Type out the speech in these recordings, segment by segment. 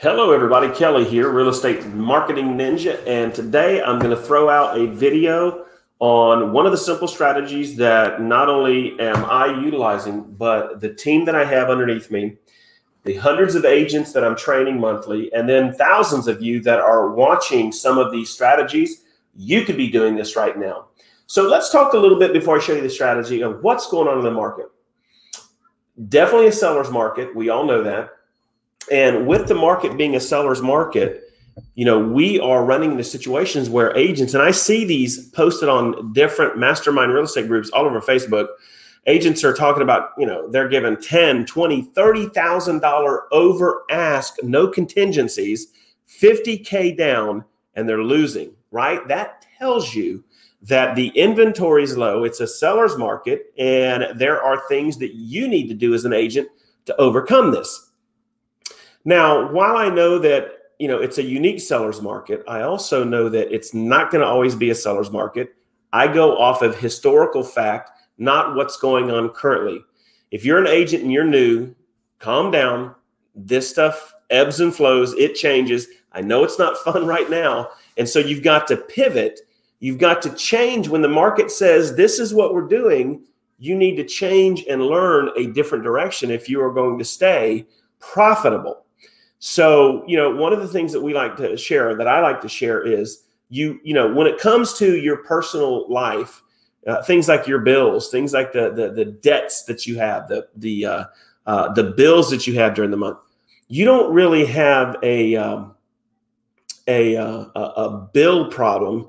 Hello everybody, Kelly here, Real Estate Marketing Ninja, and today I'm going to throw out a video on one of the simple strategies that not only am I utilizing, but the team that I have underneath me, the hundreds of agents that I'm training monthly, and then thousands of you that are watching some of these strategies. You could be doing this right now. So let's talk a little bit before I show you the strategy of what's going on in the market. Definitely a seller's market. We all know that. And with the market being a seller's market, you know, we are running into situations where agents, and I see these posted on different mastermind real estate groups all over Facebook. Agents are talking about, you know, they're given $10,000, $20,000, $30,000 over ask, no contingencies, $50K down, and they're losing, right? That tells you that the inventory is low. It's a seller's market, and there are things that you need to do as an agent to overcome this. Now, while I know that, you know, it's a unique seller's market, I also know that it's not going to always be a seller's market. I go off of historical fact, not what's going on currently. If you're an agent and you're new, calm down. This stuff ebbs and flows. It changes. I know it's not fun right now. And so you've got to pivot. You've got to change when the market says this is what we're doing. You need to change and learn a different direction if you are going to stay profitable. So, you know, one of the things that we like to share, that I like to share is you know, when it comes to your personal life, things like your bills, things like the debts that you have, the bills that you have during the month, you don't really have a bill problem.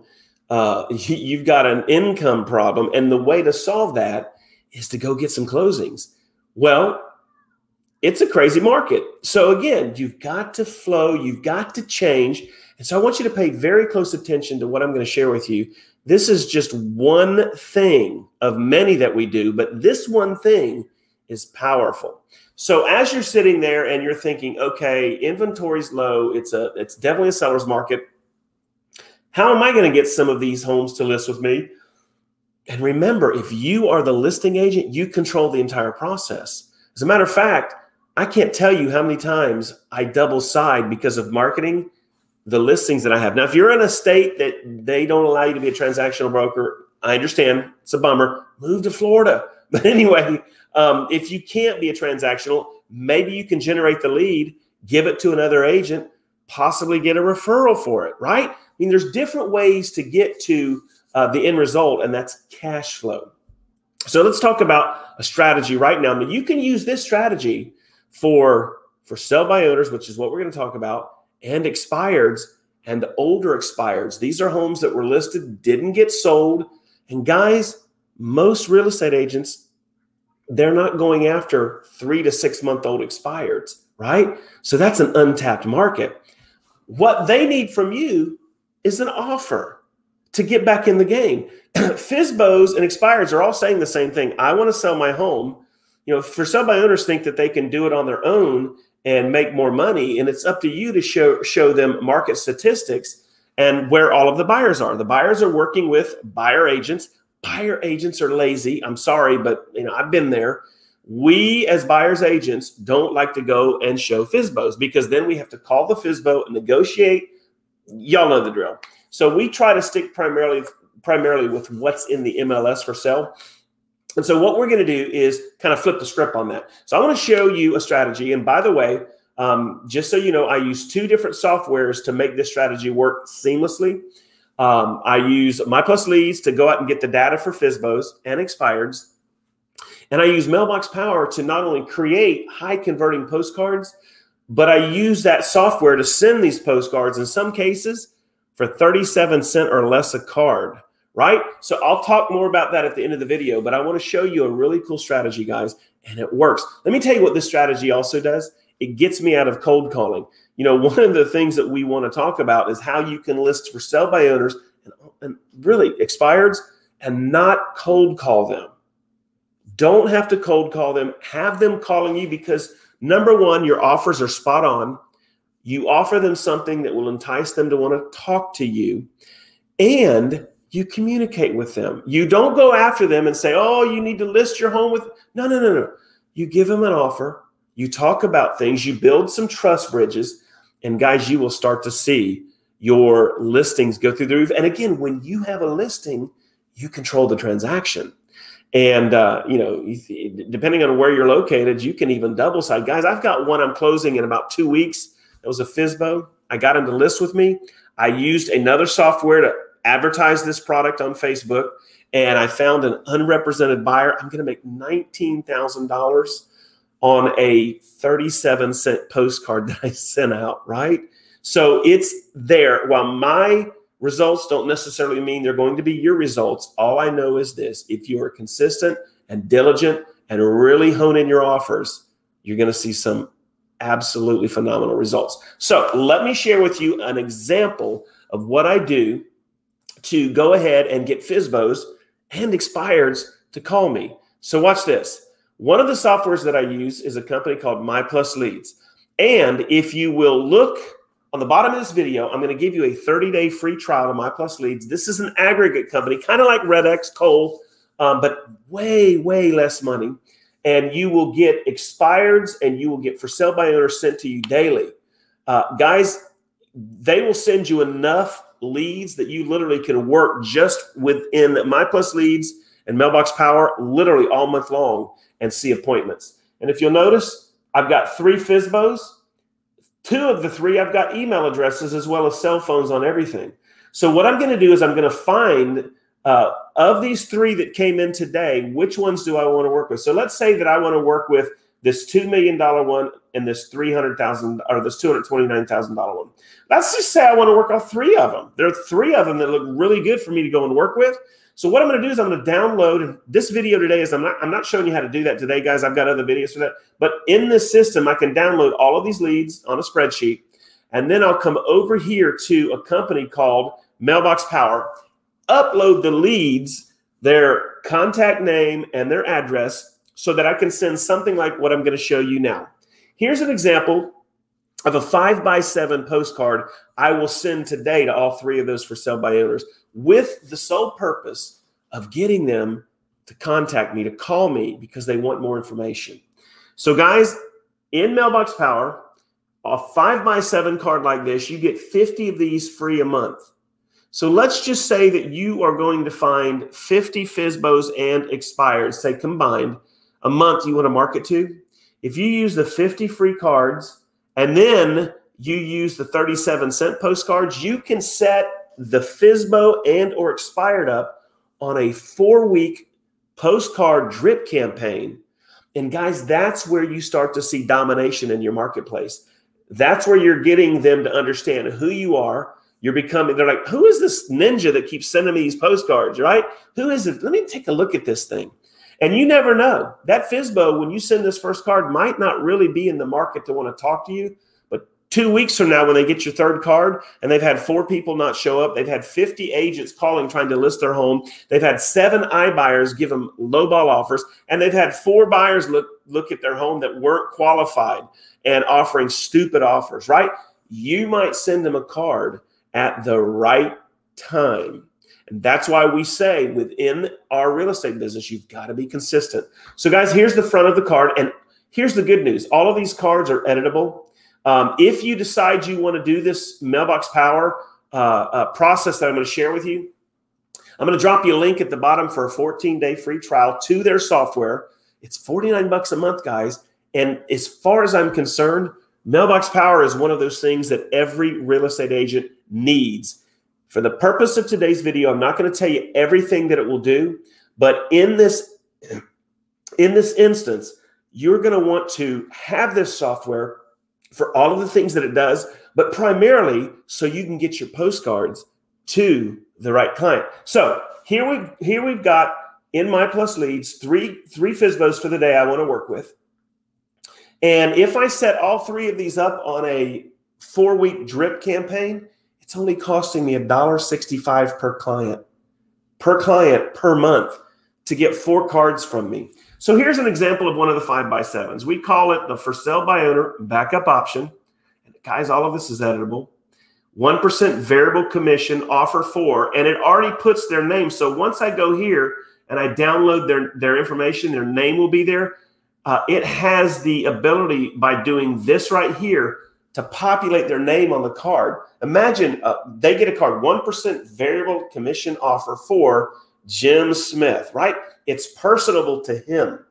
You've got an income problem, and the way to solve that is to go get some closings. Well, it's a crazy market. So again, you've got to flow, you've got to change. And so I want you to pay very close attention to what I'm going to share with you. This is just one thing of many that we do, but this one thing is powerful. So as you're sitting there and you're thinking, okay, inventory's low, it's definitely a seller's market. How am I going to get some of these homes to list with me? And remember, if you are the listing agent, you control the entire process. As a matter of fact, I can't tell you how many times I double side because of marketing the listings that I have. Now, if you're in a state that they don't allow you to be a transactional broker, I understand. It's a bummer. Move to Florida. But anyway, if you can't be a transactional, maybe you can generate the lead, give it to another agent, possibly get a referral for it, right? I mean, there's different ways to get to the end result, and that's cash flow. So let's talk about a strategy right now. Now, you can use this strategy for sell by owners, which is what we're going to talk about, and expireds and older expireds. These are homes that were listed, didn't get sold. And guys, most real estate agents, they're not going after 3 to 6 month old expireds, right? So that's an untapped market. What they need from you is an offer to get back in the game. FSBOs and expireds are all saying the same thing. I want to sell my home. You know, for sell by owners think that they can do it on their own and make more money. And it's up to you to show them market statistics and where all of the buyers are. The buyers are working with buyer agents. Buyer agents are lazy. I'm sorry, but you know, I've been there. We as buyers agents don't like to go and show FSBOs because then we have to call the FSBO and negotiate. Y'all know the drill. So we try to stick primarily with what's in the MLS for sale. And so what we're going to do is kind of flip the script on that. So I want to show you a strategy. And by the way, just so you know, I use 2 different softwares to make this strategy work seamlessly. I use My Plus Leads to go out and get the data for FSBOs and expireds. And I use Mailbox Power to not only create high converting postcards, but I use that software to send these postcards in some cases for 37 cents or less a card. Right? So I'll talk more about that at the end of the video, but I want to show you a really cool strategy, guys, and it works. Let me tell you what this strategy also does. It gets me out of cold calling. You know, one of the things that we want to talk about is how you can list for sell by owners and really expireds and not cold call them. Don't have to cold call them. Have them calling you because, number one, your offers are spot on. You offer them something that will entice them to want to talk to you, and you communicate with them. You don't go after them and say, oh, you need to list your home with, no. You give them an offer. You talk about things. You build some trust bridges. And guys, you will start to see your listings go through the roof. And again, when you have a listing, you control the transaction. And, you know, depending on where you're located, you can even double side. Guys, I've got one I'm closing in about 2 weeks. That was a FSBO. I got him to list with me. I used another software to advertise this product on Facebook, and I found an unrepresented buyer. I'm going to make $19,000 on a 37-cent postcard that I sent out, right? So it's there. While my results don't necessarily mean they're going to be your results, all I know is this: if you are consistent and diligent and really hone in your offers, you're going to see some absolutely phenomenal results. So let me share with you an example of what I do to go ahead and get FSBOs and expireds to call me. So watch this. One of the softwares that I use is a company called My Plus Leads. And if you will look on the bottom of this video, I'm going to give you a 30-day free trial of My Plus Leads. This is an aggregate company, kind of like RedX, Cole, but way, way less money. And you will get expireds and you will get for sale by owner sent to you daily. Guys, they will send you enough leads that you literally can work just within My Plus Leads and Mailbox Power literally all month long and see appointments. And if you'll notice, I've got 3 FSBOs. 2 of the 3, I've got email addresses as well as cell phones on everything. So what I'm going to do is I'm going to find of these 3 that came in today, which ones do I want to work with? So let's say that I want to work with this $2 million one and this $300,000 or this $229,000 one. Let's just say I want to work on 3 of them. There are 3 of them that look really good for me to go and work with. So what I'm going to do is I'm going to download this video today. I'm not showing you how to do that today, guys. I've got other videos for that. But in this system, I can download all of these leads on a spreadsheet, and then I'll come over here to a company called Mailbox Power, upload the leads, their contact name and their address, so that I can send something like what I'm going to show you now. Here's an example of a 5x7 postcard I will send today to all 3 of those for sale by owners, with the sole purpose of getting them to contact me, to call me, because they want more information. So guys, in Mailbox Power, a 5x7 card like this, you get 50 of these free a month. So let's just say that you are going to find 50 FSBOs and expireds, say combined, a month you want to market to. If you use the 50 free cards and then you use the 37-cent postcards, you can set the FSBO and or expired up on a 4-week postcard drip campaign. And guys, that's where you start to see domination in your marketplace. That's where you're getting them to understand who you are. You're becoming, they're like, who is this ninja that keeps sending me these postcards, right? Who is it? Let me take a look at this thing. And you never know. That FSBO, when you send this first card, might not really be in the market to want to talk to you. But 2 weeks from now, when they get your 3rd card and they've had 4 people not show up, they've had 50 agents calling trying to list their home, they've had 7 iBuyers give them lowball offers, and they've had 4 buyers look at their home that weren't qualified and offering stupid offers, right? You might send them a card at the right time. And that's why we say within our real estate business, you've got to be consistent. So guys, here's the front of the card. And here's the good news. All of these cards are editable. If you decide you want to do this Mailbox Power process that I'm going to share with you, I'm going to drop you a link at the bottom for a 14-day free trial to their software. It's $49 a month, guys. And as far as I'm concerned, Mailbox Power is one of those things that every real estate agent needs. For the purpose of today's video, I'm not going to tell you everything that it will do, but in this instance, you're going to want to have this software for all of the things that it does, but primarily so you can get your postcards to the right client. So here we've got in My Plus Leads, three FSBOs for the day I want to work with. And if I set all 3 of these up on a 4-week drip campaign, it's only costing me $1.65 per client per month to get 4 cards from me. So here's an example of one of the 5x7s. We call it the for sale by owner backup option. And guys, all of this is editable. 1% variable commission offer for, and it already puts their name. So once I go here and I download their information, their name will be there. It has the ability by doing this right here to populate their name on the card. Imagine they get a card, 1% variable commission offer for Jim Smith, right? It's personable to him.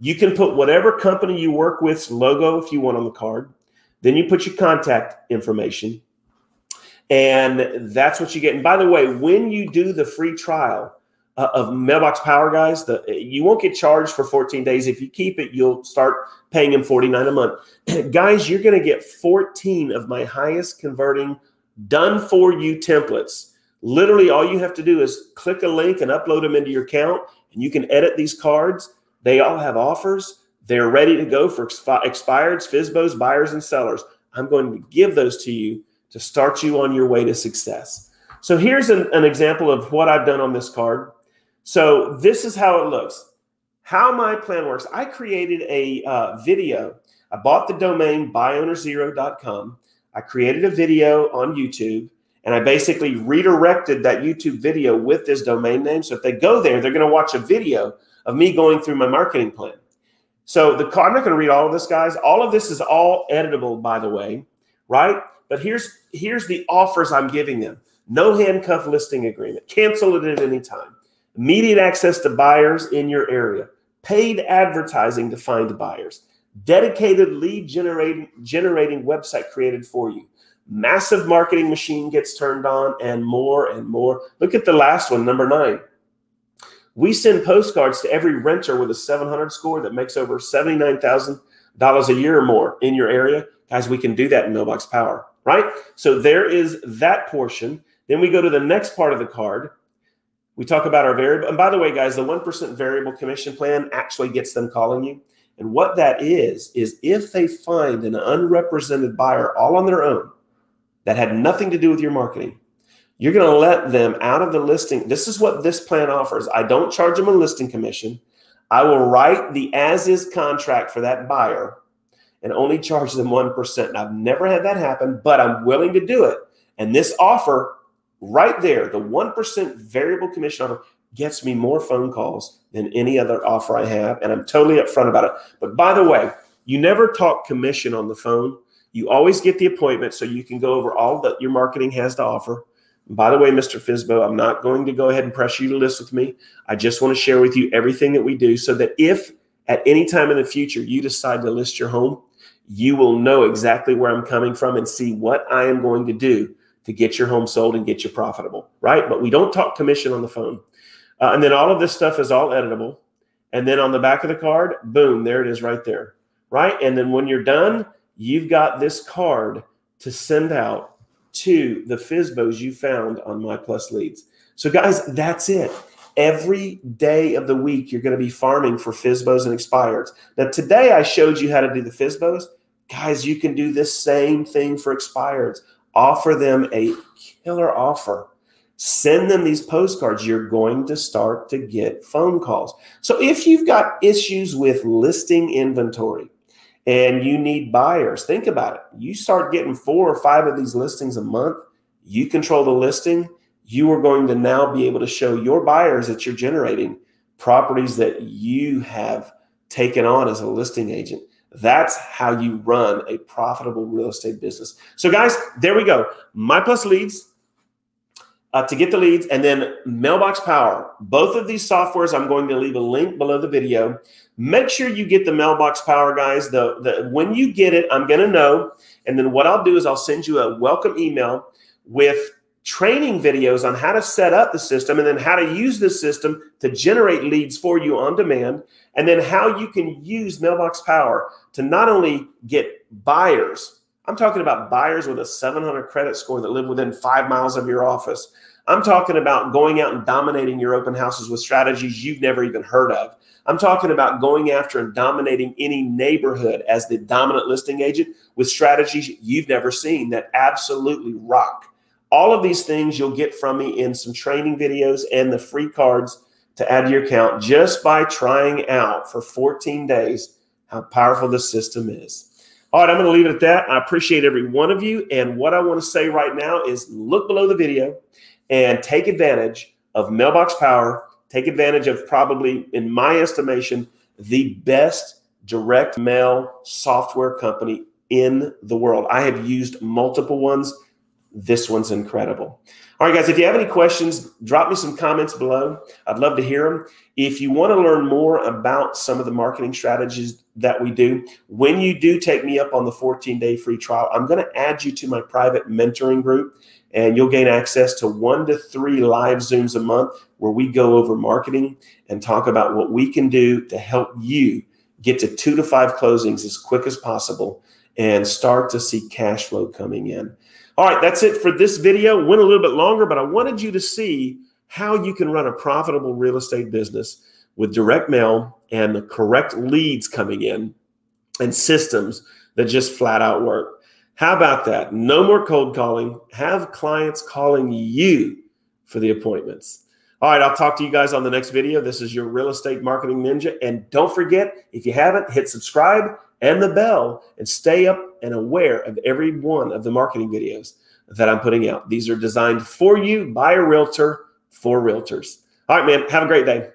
You can put whatever company you work with's logo if you want on the card. Then you put your contact information, and that's what you get. And by the way, when you do the free trial of Mailbox Power, guys, you won't get charged for 14 days. If you keep it, you'll start paying him $49 a month. Guys, you're going to get 14 of my highest converting done for you templates. Literally, all you have to do is click a link and upload them into your account, and you can edit these cards. They all have offers. They're ready to go for expireds, FSBOs, buyers, and sellers. I'm going to give those to you to start you on your way to success. So here's an example of what I've done on this card. So this is how it looks. How my plan works. I created a video. I bought the domain buyownerzero.com. I created a video on YouTube, and I basically redirected that YouTube video with this domain name. So if they go there, they're going to watch a video of me going through my marketing plan. So I'm not going to read all of this, guys. All of this is all editable, by the way, right? But here's the offers I'm giving them. No handcuff listing agreement. Cancel it at any time. Immediate access to buyers in your area. Paid advertising to find buyers. Dedicated lead generating website created for you. Massive marketing machine gets turned on, and more and more. Look at the last one, number 9. We send postcards to every renter with a 700 score that makes over $79,000 a year or more in your area. Guys, we can do that in Mailbox Power, right? So there is that portion. Then we go to the next part of the card. We talk about our variable. And by the way, guys, the 1% variable commission plan actually gets them calling you. And what that is if they find an unrepresented buyer all on their own that had nothing to do with your marketing, you're going to let them out of the listing. This is what this plan offers. I don't charge them a listing commission. I will write the as-is contract for that buyer and only charge them 1%. And I've never had that happen, but I'm willing to do it. And this offer right there, the 1% variable commission offer, gets me more phone calls than any other offer I have. And I'm totally upfront about it. But by the way, you never talk commission on the phone. You always get the appointment so you can go over all that your marketing has to offer. By the way, Mr. FSBO, I'm not going to go ahead and pressure you to list with me. I just want to share with you everything that we do so that if at any time in the future you decide to list your home, you will know exactly where I'm coming from and see what I am going to do to get your home sold and get you profitable, right? But we don't talk commission on the phone. And then all of this stuff is all editable. And then on the back of the card, boom, there it is right there, right? And then when you're done, you've got this card to send out to the FSBOs you found on My Plus Leads. So guys, that's it. Every day of the week, you're going to be farming for FSBOs and expireds. Now, today I showed you how to do the FSBOs. Guys, you can do this same thing for expireds. Offer them a killer offer. Send them these postcards. You're going to start to get phone calls. So if you've got issues with listing inventory and you need buyers, think about it. You start getting 4 or 5 of these listings a month. You control the listing. You are going to now be able to show your buyers that you're generating properties that you have taken on as a listing agent. That's how you run a profitable real estate business. So guys, there we go. My Plus Leads to get the leads, and then Mailbox Power. Both of these softwares, I'm going to leave a link below the video. Make sure you get the Mailbox Power, guys. When you get it, I'm going to know. And then what I'll do is I'll send you a welcome email with training videos on how to set up the system and then how to use the system to generate leads for you on demand, and then how you can use Mailbox Power to not only get buyers. I'm talking about buyers with a 700 credit score that live within 5 miles of your office. I'm talking about going out and dominating your open houses with strategies you've never even heard of. I'm talking about going after and dominating any neighborhood as the dominant listing agent with strategies you've never seen that absolutely rock. All of these things you'll get from me in some training videos and the free cards to add to your account just by trying out for 14 days how powerful this system is. All right, I'm going to leave it at that. I appreciate every one of you. And what I want to say right now is look below the video and take advantage of Mailbox Power. Take advantage of probably, in my estimation, the best direct mail software company in the world. I have used multiple ones. This one's incredible. All right, guys, if you have any questions, drop me some comments below. I'd love to hear them. If you want to learn more about some of the marketing strategies that we do, when you do take me up on the 14-day free trial, I'm going to add you to my private mentoring group, and you'll gain access to 1 to 3 live Zooms a month where we go over marketing and talk about what we can do to help you get to 2 to 5 closings as quick as possible and start to see cash flow coming in. All right, that's it for this video. Went a little bit longer, but I wanted you to see how you can run a profitable real estate business with direct mail and the correct leads coming in and systems that just flat out work. How about that? No more cold calling. Have clients calling you for the appointments. All right, I'll talk to you guys on the next video. This is your Real Estate Marketing Ninja. And don't forget, if you haven't, hit subscribe and the bell and stay up and aware of every one of the marketing videos that I'm putting out. These are designed for you by a realtor for realtors. All right, man, have a great day.